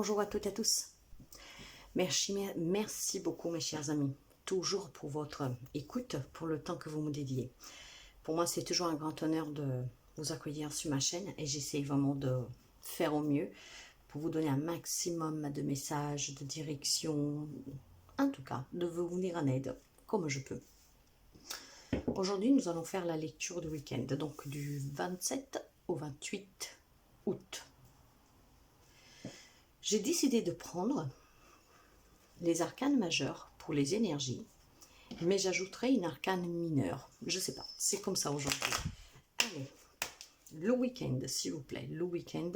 Bonjour à toutes et à tous. Merci beaucoup mes chers amis, toujours pour votre écoute, pour le temps que vous me dédiez. Pour moi, c'est toujours un grand honneur de vous accueillir sur ma chaîne et j'essaie vraiment de faire au mieux pour vous donner un maximum de messages, de directions, en tout cas, de vous venir en aide comme je peux. Aujourd'hui, nous allons faire la lecture du week-end, donc du 27 au 28 août. J'ai décidé de prendre les arcanes majeurs pour les énergies, mais j'ajouterai une arcane mineure. Je sais pas, c'est comme ça aujourd'hui. Allez, le week-end, s'il vous plaît, le week-end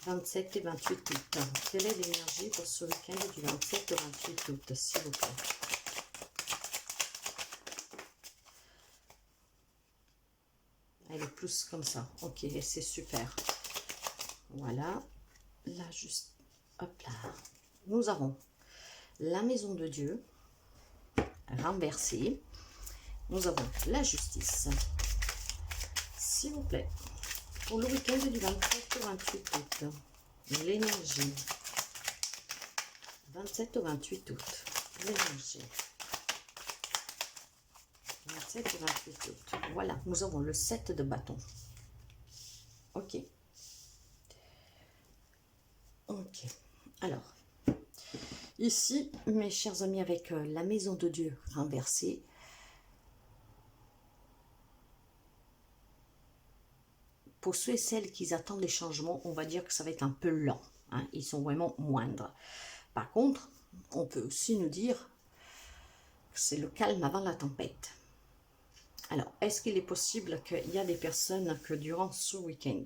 27 et 28 août. Quelle est l'énergie pour ce week-end du 27 au 28 août, s'il vous plaît? Elle est plus comme ça. Ok, c'est super. Voilà. Là, juste, hop là. Nous avons la maison de Dieu renversée. Nous avons la justice. S'il vous plaît, pour le week-end du 27 au 28 août, l'énergie. 27 au 28 août, l'énergie. 27 au 28 août. Voilà, nous avons le 7 de bâton. Ok. Ok. Alors, ici, mes chers amis, avec la maison de Dieu renversée, pour ceux et celles qui attendent des changements, on va dire que ça va être un peu lent. Hein, ils sont vraiment moindres. Par contre, on peut aussi nous dire que c'est le calme avant la tempête. Alors, est-ce qu'il est possible qu'il y a des personnes que durant ce week-end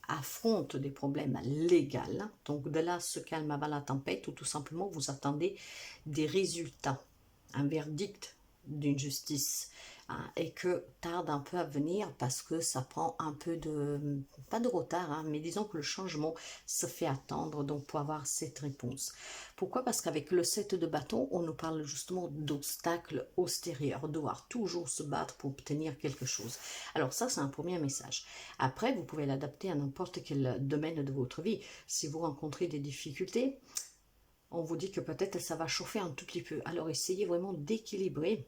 affrontent des problèmes légaux, donc de là ce calme avant la tempête, ou tout simplement vous attendez des résultats, un verdict d'une justice, hein, et que tarde un peu à venir parce que ça prend un peu de, pas de retard, hein, mais disons que le changement se fait attendre, donc pour avoir cette réponse. Pourquoi? Parce qu'avec le 7 de bâton, on nous parle justement d'obstacles extérieurs, devoir toujours se battre pour obtenir quelque chose. Alors ça, c'est un premier message. Après, vous pouvez l'adapter à n'importe quel domaine de votre vie. Si vous rencontrez des difficultés, on vous dit que peut-être ça va chauffer un tout petit peu. Alors essayez vraiment d'équilibrer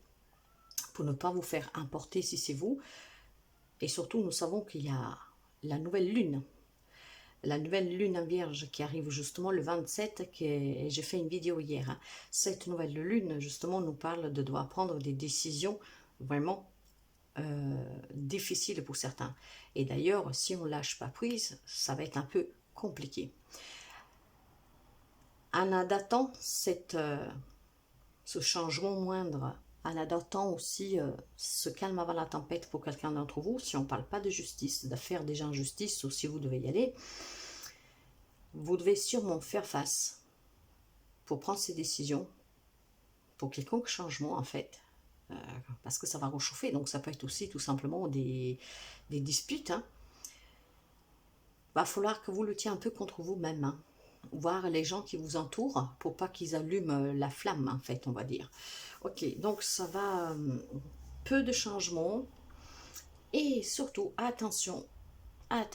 pour ne pas vous faire importer si c'est vous. Et surtout, nous savons qu'il y a la nouvelle lune. La nouvelle lune en vierge qui arrive justement le 27, j'ai fait une vidéo hier. Hein. Cette nouvelle lune, justement, nous parle de devoir prendre des décisions vraiment difficiles pour certains. Et d'ailleurs, si on ne lâche pas prise, ça va être un peu compliqué. En adaptant ce changement moindre, en adaptant aussi ce calme avant la tempête pour quelqu'un d'entre vous, si on ne parle pas de justice, d'affaires déjà en justice, ou si vous devez y aller, vous devez sûrement faire face pour prendre ces décisions, pour quelconque changement en fait, parce que ça va réchauffer, donc ça peut être aussi tout simplement des disputes. Hein. Va falloir que vous luttiez un peu contre vous-même, hein. Voir les gens qui vous entourent pour pas qu'ils allument la flamme en fait, on va dire. Ok, donc ça va, peu de changements et surtout attention à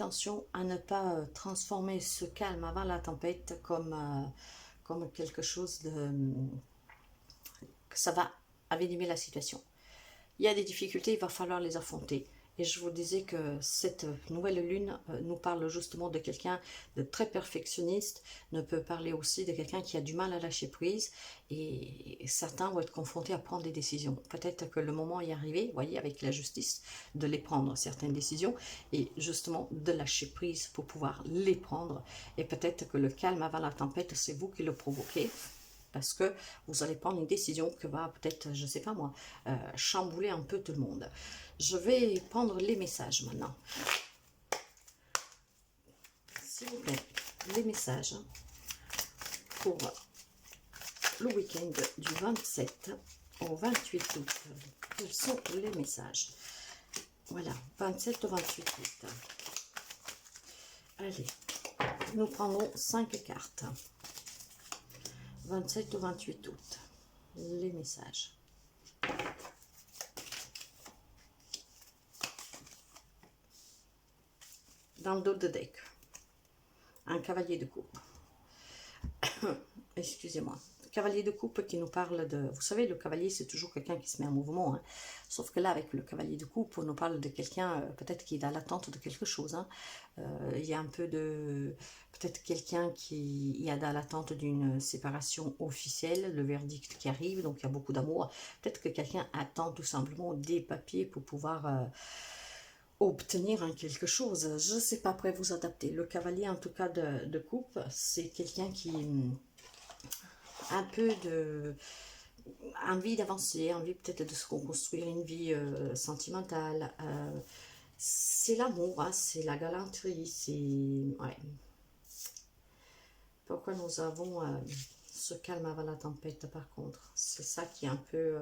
ne pas transformer ce calme avant la tempête comme quelque chose de que ça va avenimer la situation. Il y a des difficultés, il va falloir les affronter. Et je vous disais que cette nouvelle lune nous parle justement de quelqu'un de très perfectionniste, ne peut parler aussi de quelqu'un qui a du mal à lâcher prise, et certains vont être confrontés à prendre des décisions. Peut-être que le moment est arrivé, vous voyez, avec la justice, de les prendre, certaines décisions, et justement de lâcher prise pour pouvoir les prendre. Et peut-être que le calme avant la tempête, c'est vous qui le provoquez, parce que vous allez prendre une décision qui va peut-être, je ne sais pas moi, chambouler un peu tout le monde. Je vais prendre les messages maintenant. S'il vous plaît, les messages pour le week-end du 27 au 28 août. Quels sont les messages? Voilà, 27 au 28 août. Allez, nous prenons 5 cartes. 27 au 28 août. Les messages. dans le dos de deck. Un cavalier de coupe. Excusez-moi. Cavalier de coupe qui nous parle de... Vous savez, le cavalier, c'est toujours quelqu'un qui se met en mouvement. Hein. Sauf que là, avec le cavalier de coupe, on nous parle de quelqu'un, peut-être qui est dans l'attente de quelque chose. Hein. Il y a un peu de... Peut-être quelqu'un qui est dans l'attente d'une séparation officielle, le verdict qui arrive, donc il y a beaucoup d'amour. Peut-être que quelqu'un attend tout simplement des papiers pour pouvoir... obtenir quelque chose. Je ne sais pas, après vous adapter. Le cavalier, en tout cas, de coupe, c'est quelqu'un qui un peu de envie d'avancer, envie peut-être de se reconstruire une vie sentimentale. C'est l'amour, hein, c'est la galanterie, c'est... Ouais. Pourquoi nous avons ce calme avant la tempête, par contre? C'est ça qui est un peu...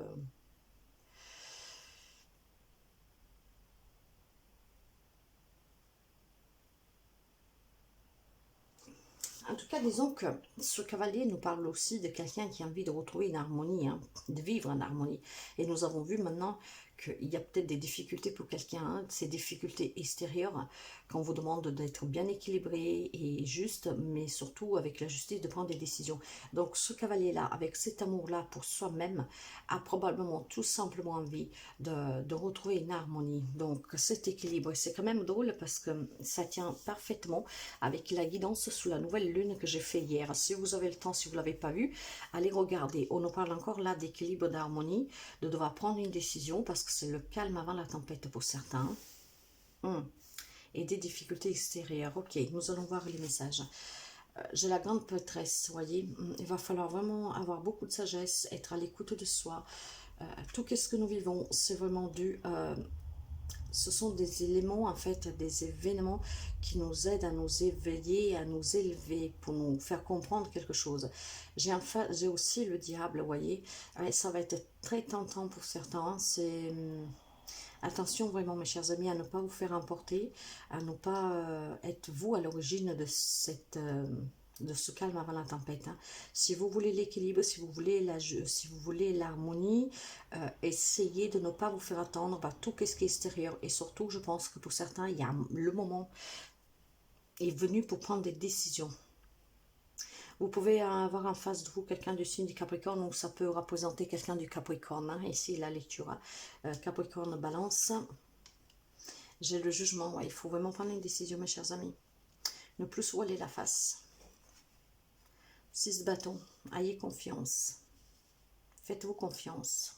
En tout cas, disons que ce cavalier nous parle aussi de quelqu'un qui a envie de retrouver une harmonie, hein, de vivre en harmonie. Et nous avons vu maintenant qu'il y a peut-être des difficultés pour quelqu'un, hein, ces difficultés extérieures, qu'on vous demande d'être bien équilibré et juste, mais surtout avec la justice de prendre des décisions. Donc ce cavalier-là, avec cet amour-là pour soi-même, a probablement tout simplement envie de retrouver une harmonie. Donc cet équilibre, c'est quand même drôle parce que ça tient parfaitement avec la guidance sous la nouvelle lune que j'ai fait hier. Si vous avez le temps, si vous ne l'avez pas vu, allez regarder. On nous parle encore là d'équilibre, d'harmonie, de devoir prendre une décision parce que c'est le calme avant la tempête pour certains. Et des difficultés extérieures. Ok, nous allons voir les messages. J'ai la grande prêtresse, voyez. Il va falloir vraiment avoir beaucoup de sagesse, être à l'écoute de soi. Tout ce que nous vivons, c'est vraiment dû... ce sont des éléments, en fait, des événements qui nous aident à nous éveiller, à nous élever, pour nous faire comprendre quelque chose. J'ai aussi le diable, vous voyez. Ça va être très tentant pour certains. C'est... Attention vraiment, mes chers amis, à ne pas vous faire emporter, à ne pas être vous à l'origine de cette... de ce calme avant la tempête. Hein. Si vous voulez l'équilibre, si vous voulez l'harmonie, essayez de ne pas vous faire attendre par tout ce qui est extérieur. Et surtout, je pense que pour certains, il y a le moment est venu pour prendre des décisions. Vous pouvez avoir en face de vous quelqu'un du signe du Capricorne, ou ça peut représenter quelqu'un du Capricorne. Hein. Ici, la lecture. Capricorne, Balance. J'ai le jugement. Ouais, il faut vraiment prendre une décision, mes chers amis. Ne plus se voiler la face. 6 de bâton, ayez confiance. Faites-vous confiance.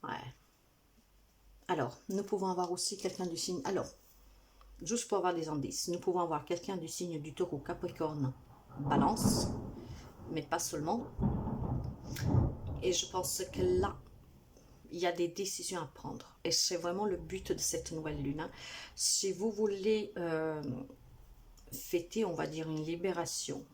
Ouais. Alors, nous pouvons avoir aussi quelqu'un du signe... Alors, juste pour avoir des indices, nous pouvons avoir quelqu'un du signe du Taureau, Capricorne, Balance, mais pas seulement. Et je pense que là, il y a des décisions à prendre. Et c'est vraiment le but de cette nouvelle lune. Hein. Si vous voulez... fêter, on va dire, une libération,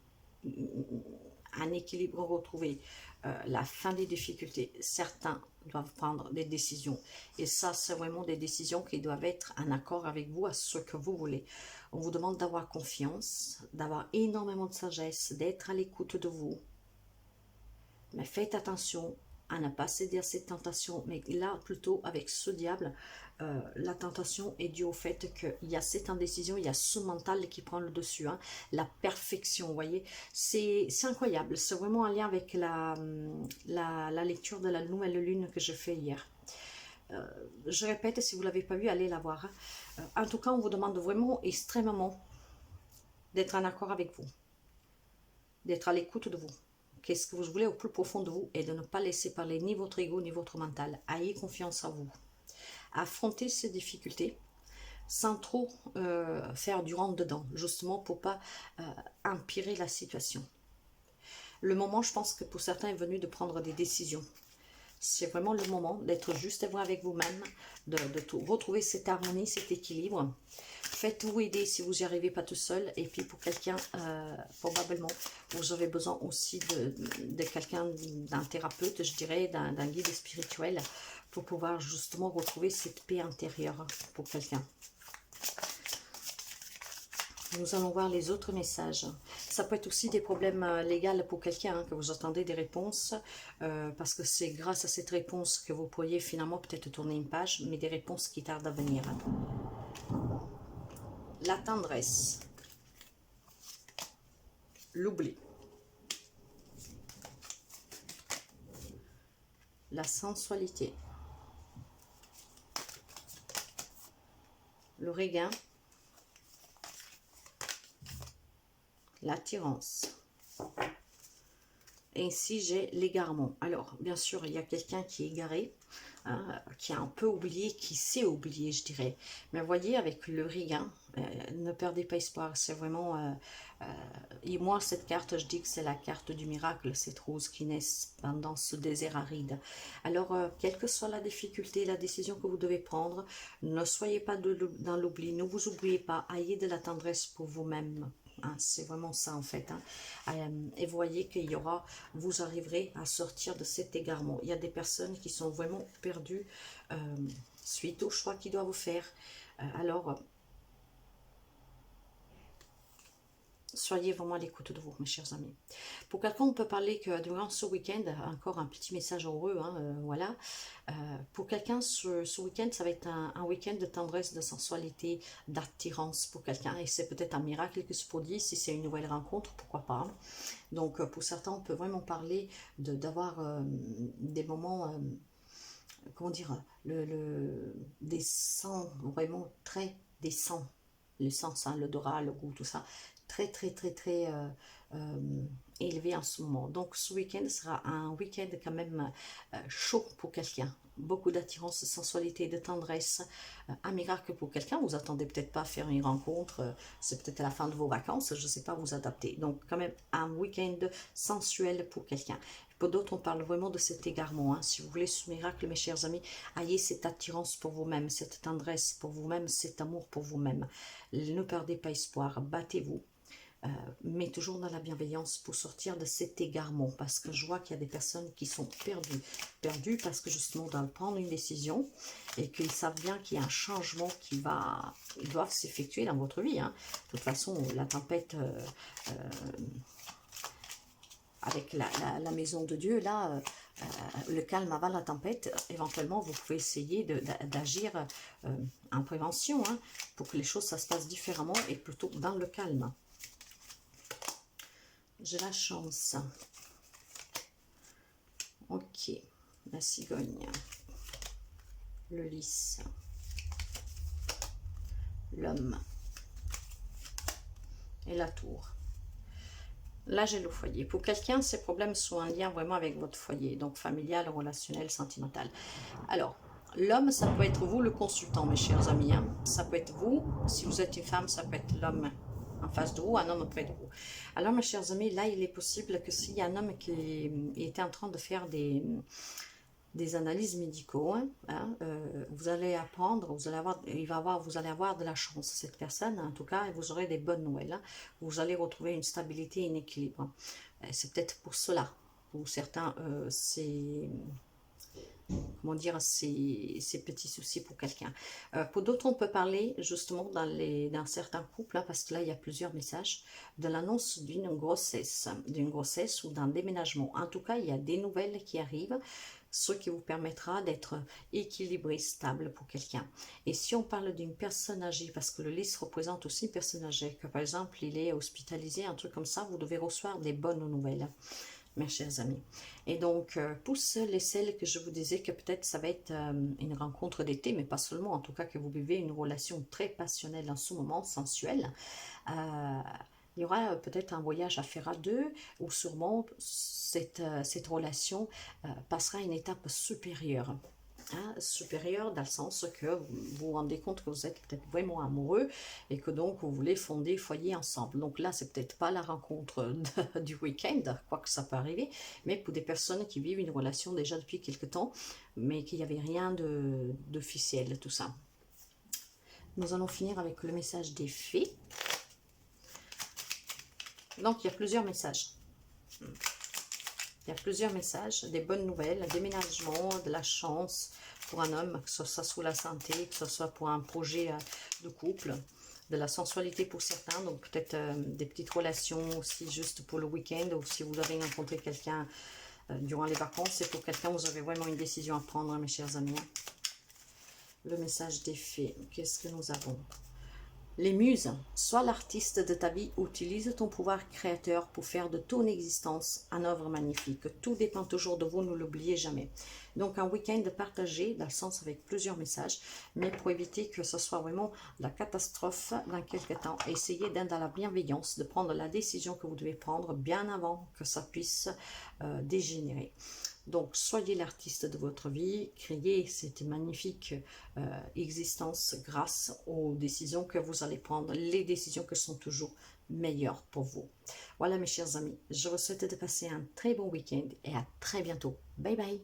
un équilibre retrouvé, la fin des difficultés, certains doivent prendre des décisions. Et ça, c'est vraiment des décisions qui doivent être en accord avec vous, à ce que vous voulez. On vous demande d'avoir confiance, d'avoir énormément de sagesse, d'être à l'écoute de vous. Mais faites attention à ne pas céder à cette tentation. Mais là, plutôt, avec ce diable, la tentation est due au fait qu'il y a cette indécision, il y a ce mental qui prend le dessus, hein, la perfection, vous voyez, c'est incroyable, c'est vraiment en lien avec la lecture de la nouvelle lune que je fais hier. Je répète, si vous ne l'avez pas vu, allez la voir. Hein. En tout cas, on vous demande vraiment extrêmement d'être en accord avec vous, d'être à l'écoute de vous. Qu'est-ce que vous voulez au plus profond de vous, et de ne pas laisser parler ni votre ego ni votre mental. Ayez confiance en vous. Affronter ces difficultés sans trop faire du rentre-dedans, justement pour pas empirer la situation. Le moment, je pense que pour certains, est venu de prendre des décisions. C'est vraiment le moment d'être juste avec vous-même, de retrouver cette harmonie, cet équilibre. Faites-vous aider si vous n'y arrivez pas tout seul. Et puis pour quelqu'un, probablement, vous avez besoin aussi de quelqu'un, d'un thérapeute, je dirais, d'un guide spirituel, pour pouvoir justement retrouver cette paix intérieure pour quelqu'un. Nous allons voir les autres messages. Ça peut être aussi des problèmes légaux pour quelqu'un, hein, que vous attendez des réponses, parce que c'est grâce à cette réponse que vous pourriez finalement peut-être tourner une page, mais des réponses qui tardent à venir. Hein. la tendresse, l'oubli, la sensualité, le regain, l'attirance. Et ici, j'ai l'égarement. Alors, bien sûr, il y a quelqu'un qui est égaré, hein, qui a un peu oublié, qui sait oublier, je dirais. Mais voyez, avec le regain, ne perdez pas espoir. C'est vraiment... et moi, cette carte, je dis que c'est la carte du miracle, cette rose qui naît pendant ce désert aride. Alors, quelle que soit la difficulté, la décision que vous devez prendre, ne soyez pas dans l'oubli, ne vous oubliez pas, ayez de la tendresse pour vous-même. Hein, c'est vraiment ça en fait. Hein. Et voyez qu'il y aura, vous arriverez à sortir de cet égarement. Il y a des personnes qui sont vraiment perdues suite au choix qu'ils doivent faire. Alors, soyez vraiment à l'écoute de vous, mes chers amis. Pour quelqu'un, on peut parler que durant ce week-end, encore un petit message heureux, hein, voilà. Pour quelqu'un, ce week-end, ça va être un week-end de tendresse, de sensualité, d'attirance pour quelqu'un. Et c'est peut-être un miracle qui se produit. Si c'est une nouvelle rencontre, pourquoi pas. Hein. Donc, pour certains, on peut vraiment parler d'avoir des moments... comment dire, des sens vraiment très décents, le sens, hein, l'odorat, le goût, tout ça, très élevé en ce moment. Donc ce week-end sera un week-end quand même chaud pour quelqu'un. Beaucoup d'attirance, de sensualité, de tendresse, un miracle pour quelqu'un. Vous attendez peut-être pas à faire une rencontre, c'est peut-être à la fin de vos vacances, je ne sais pas, vous adapter. Donc quand même un week-end sensuel pour quelqu'un. Pour d'autres, on parle vraiment de cet égarement. Hein. Si vous voulez ce miracle, mes chers amis, ayez cette attirance pour vous-même, cette tendresse pour vous-même, cet amour pour vous-même. Ne perdez pas espoir, battez-vous. Mais toujours dans la bienveillance pour sortir de cet égarement, parce que je vois qu'il y a des personnes qui sont perdues parce que justement on doit prendre une décision et qu'ils savent bien qu'il y a un changement qui doit s'effectuer dans votre vie. Hein. De toute façon, la tempête avec la maison de Dieu, là, le calme avant la tempête, éventuellement vous pouvez essayer d'agir en prévention, hein, pour que les choses ça se passe différemment et plutôt dans le calme. J'ai la chance. Ok. La cigogne. Le lys. L'homme. Et la tour. Là, j'ai le foyer. Pour quelqu'un, ces problèmes sont en lien vraiment avec votre foyer. Donc, familial, relationnel, sentimental. Alors, l'homme, ça peut être vous, le consultant, mes chers amis. Hein. Ça peut être vous. Si vous êtes une femme, ça peut être l'homme en face de vous, un homme près de vous. Alors, mes chers amis, là, il est possible que s'il y a un homme qui était en train de faire des analyses médicaux, hein, vous allez apprendre, vous allez avoir de la chance, cette personne, en tout cas, et vous aurez des bonnes nouvelles. Hein. Vous allez retrouver une stabilité et un équilibre. C'est peut-être pour cela. Pour certains, c'est... comment dire, ces petits soucis pour quelqu'un. Pour d'autres, on peut parler justement dans certains couples, hein, parce que là, il y a plusieurs messages, de l'annonce d'une grossesse ou d'un déménagement. En tout cas, il y a des nouvelles qui arrivent, ce qui vous permettra d'être équilibré, stable pour quelqu'un. Et si on parle d'une personne âgée, parce que le lys représente aussi une personne âgée, que par exemple, il est hospitalisé, un truc comme ça, vous devez recevoir des bonnes nouvelles, mes chers amis. Et donc, pour ceux et celles que je vous disais que peut-être ça va être une rencontre d'été, mais pas seulement, en tout cas que vous vivez une relation très passionnelle en ce moment, sensuelle, il y aura peut-être un voyage à faire à deux, ou sûrement cette relation passera à une étape supérieure. Hein, supérieur dans le sens que vous vous rendez compte que vous êtes peut-être vraiment amoureux et que donc vous voulez fonder foyer ensemble. Donc là, c'est peut-être pas la rencontre du week-end, quoique ça peut arriver, mais pour des personnes qui vivent une relation déjà depuis quelque temps, mais qu'il n'y avait rien d'officiel, tout ça. Nous allons finir avec le message des fées. Donc, il y a plusieurs messages. Il y a plusieurs messages, des bonnes nouvelles, un déménagement, de la chance pour un homme, que ce soit sous la santé, que ce soit pour un projet de couple, de la sensualité pour certains, donc peut-être des petites relations aussi juste pour le week-end, ou si vous avez rencontré quelqu'un durant les vacances, et pour quelqu'un, vous avez vraiment une décision à prendre, mes chers amis. Le message des fées, qu'est-ce que nous avons? Les muses, sois l'artiste de ta vie, utilise ton pouvoir créateur pour faire de ton existence une œuvre magnifique. Tout dépend toujours de vous, ne l'oubliez jamais. Donc un week-end partagé, dans le sens avec plusieurs messages, mais pour éviter que ce soit vraiment la catastrophe dans quelques temps, essayez d'être dans la bienveillance, de prendre la décision que vous devez prendre bien avant que ça puisse dégénérer. Donc, soyez l'artiste de votre vie, créez cette magnifique existence grâce aux décisions que vous allez prendre, les décisions qui sont toujours meilleures pour vous. Voilà mes chers amis, je vous souhaite de passer un très bon week-end et à très bientôt. Bye bye!